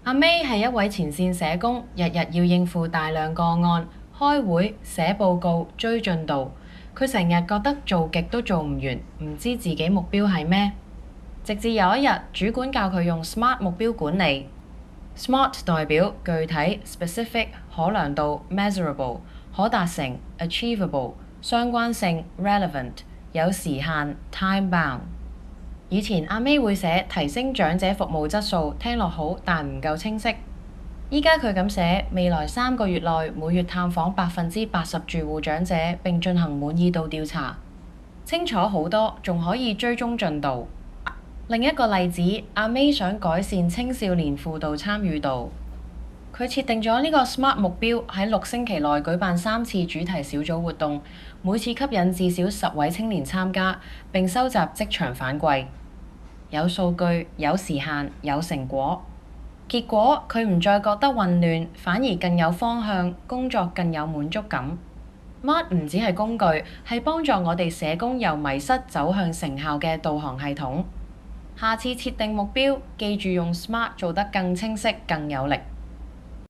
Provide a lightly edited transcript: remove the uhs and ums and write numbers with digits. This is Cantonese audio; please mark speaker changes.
Speaker 1: 阿 May 係一位前線社工，日日要應付大量個案，開會、寫報告、追進度。佢成日覺得做極都做唔完，唔知自己目標係咩。直至有一日，主管教佢用 SMART 目標管理。SMART 代表具體 （specific）、可量度 （measurable）、可達成 （achievable）、相關性 （relevant）、有時限 （time bound）。以前阿 May 會寫提升長者服務質素，聽落好，但唔夠清晰。依家佢咁寫，未來3個月內每月探訪80%住戶長者，並進行滿意度調查，清楚好多，仲可以追蹤進度。另一個例子，阿 May 想改善青少年輔導參與度，佢設定咗呢個 SMART 目標，喺6星期內舉辦3次主題小組活動，每次吸引至少10位青年參加，並收集職場反饋。有數據、有時限、有成果。結果佢唔再覺得混亂，反而更有方向，工作更有滿足感。SMART 唔只係工具，係幫助我哋社工由迷失走向成效嘅導航系統。下次設定目標，記住用 SMART 做得更清晰、更有力。